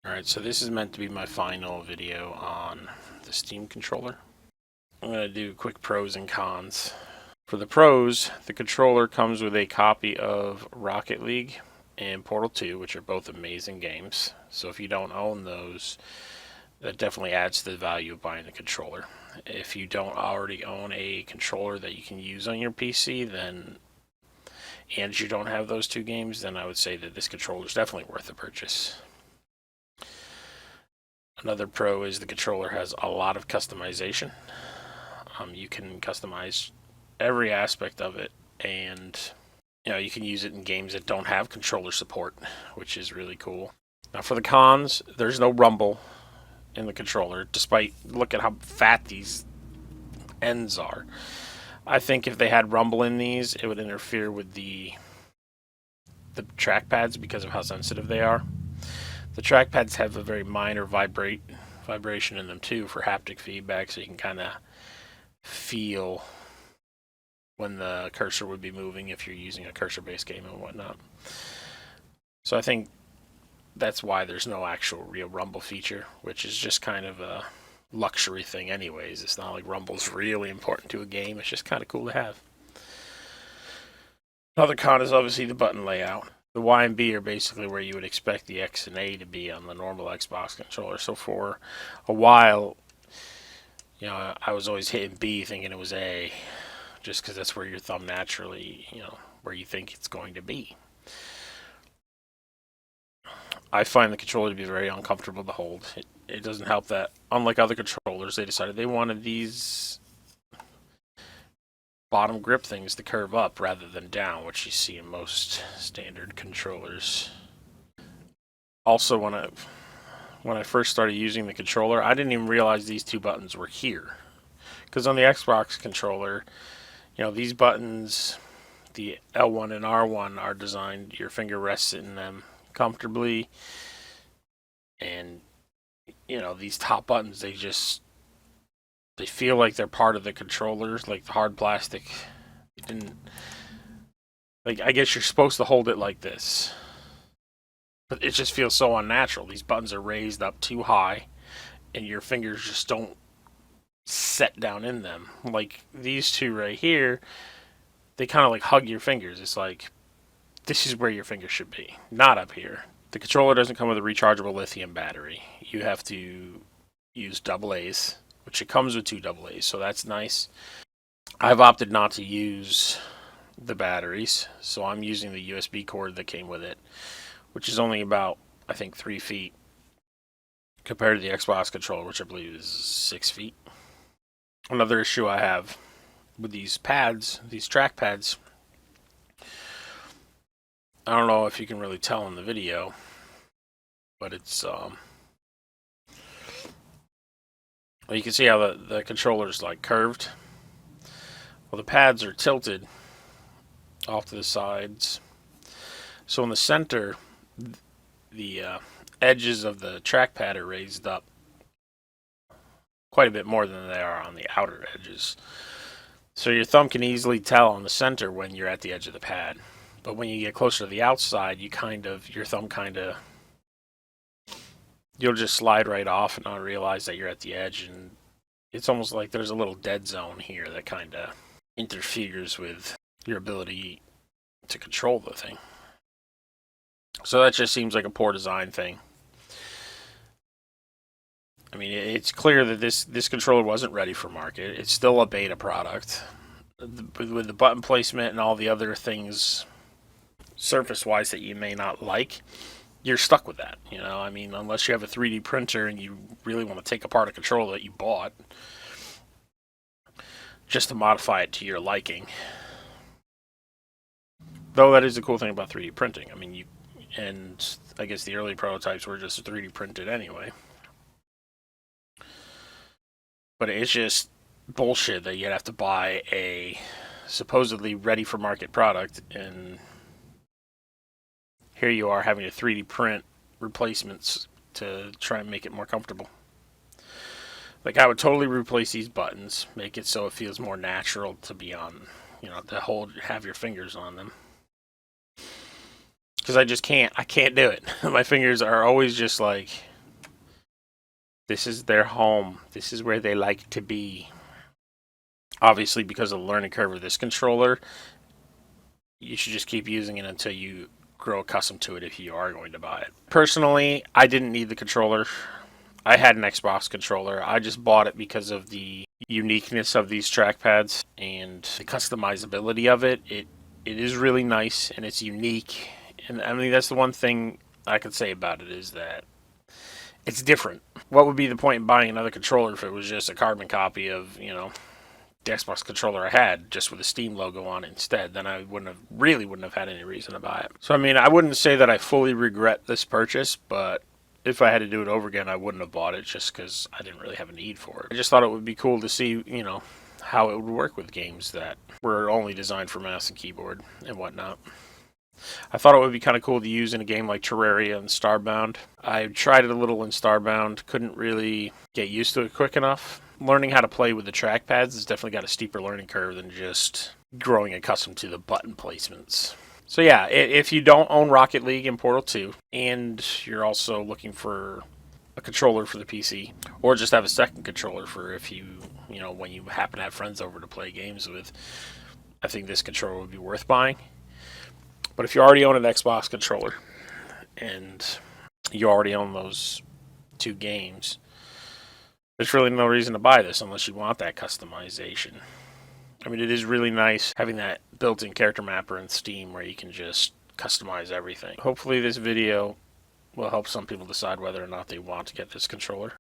Alright, so this is meant to be my final video on the Steam controller. I'm going to do quick pros and cons. For the pros, the controller comes with a copy of Rocket League and Portal 2, which are both amazing games. So if you don't own those, that definitely adds to the value of buying the controller. If you don't already own a controller that you can use on your PC, and you don't have those two games, then I would say that this controller is definitely worth the purchase. Another pro is the controller has a lot of customization. You can customize every aspect of it, and you can use it in games that don't have controller support, which is really cool. Now for the cons, there's no rumble in the controller, despite look at how fat these ends are. I think if they had rumble in these, it would interfere with the trackpads because of how sensitive they are. The trackpads have a very minor vibration in them too for haptic feedback, so you can kind of feel when the cursor would be moving if you're using a cursor-based game and whatnot. So I think that's why there's no actual real rumble feature, which is just kind of a luxury thing anyways. It's not like rumble's really important to a game. It's just kind of cool to have. Another con is obviously the button layout. The Y and B are basically where you would expect the X and A to be on the normal Xbox controller. So for a while, I was always hitting B thinking it was A, just because that's where your thumb naturally, where you think it's going to be. I find the controller to be very uncomfortable to hold. It doesn't help that, unlike other controllers, they decided they wanted these bottom grip things to curve up rather than down, which you see in most standard controllers. Also, when I first started using the controller, I didn't even realize these two buttons were here. Because on the Xbox controller, these buttons, the L1 and R1, are designed, your finger rests in them comfortably. And, these top buttons, they feel like they're part of the controllers, like the hard plastic. I guess you're supposed to hold it like this, but it just feels so unnatural. These buttons are raised up too high, and your fingers just don't set down in them. Like these two right here, they kind of like hug your fingers. It's like, this is where your fingers should be, not up here. The controller doesn't come with a rechargeable lithium battery. You have to use AA's, which it comes with two AA's, so that's nice. I've opted not to use the batteries, so I'm using the USB cord that came with it, which is only about, I think, 3 feet compared to the Xbox controller, which I believe is 6 feet. Another issue I have with these pads, these track pads, I don't know if you can really tell in the video, but it's you can see how the controller's like curved. Well, the pads are tilted off to the sides. So in the center, the edges of the trackpad are raised up quite a bit more than they are on the outer edges. So your thumb can easily tell on the center when you're at the edge of the pad. But when you get closer to the outside, your thumb you'll just slide right off and not realize that you're at the edge, and it's almost like there's a little dead zone here that kind of interferes with your ability to control the thing. So that just seems like a poor design thing. I mean, it's clear that this controller wasn't ready for market. It's still a beta product. With the button placement and all the other things surface-wise that you may not like, you're stuck with that. I mean, unless you have a 3D printer and you really want to take apart a controller that you bought just to modify it to your liking. Though that is the cool thing about 3D printing. I mean, and I guess the early prototypes were just 3D printed anyway. But it's just bullshit that you'd have to buy a supposedly ready for market product, and here you are having to 3D print replacements to try and make it more comfortable. Like, I would totally replace these buttons, make it so it feels more natural to be on, have your fingers on them. Because I can't do it. My fingers are always just like This is their home. This is where they like to be. Obviously, because of the learning curve of this controller, you should just keep using it until you grow accustomed to it if you are going to buy it. Personally, I didn't need the controller. I had an Xbox controller. I just bought it because of the uniqueness of these trackpads and the customizability of it. It is really nice and it's unique. And I mean, that's the one thing I could say about it is that it's different. What would be the point in buying another controller if it was just a carbon copy of, the Xbox controller I had, just with a Steam logo on it instead? Then I wouldn't have had any reason to buy it. So I mean, I wouldn't say that I fully regret this purchase, but if I had to do it over again, I wouldn't have bought it just because I didn't really have a need for it. I just thought it would be cool to see, how it would work with games that were only designed for mouse and keyboard and whatnot. I thought it would be kind of cool to use in a game like Terraria and Starbound. I tried it a little in Starbound, couldn't really get used to it quick enough. Learning how to play with the trackpads has definitely got a steeper learning curve than just growing accustomed to the button placements. So yeah, if you don't own Rocket League and Portal 2, and you're also looking for a controller for the PC, or just have a second controller for if when you happen to have friends over to play games with, I think this controller would be worth buying. But if you already own an Xbox controller and you already own those two games, there's really no reason to buy this unless you want that customization. I mean, it is really nice having that built-in character mapper in Steam where you can just customize everything. Hopefully this video will help some people decide whether or not they want to get this controller.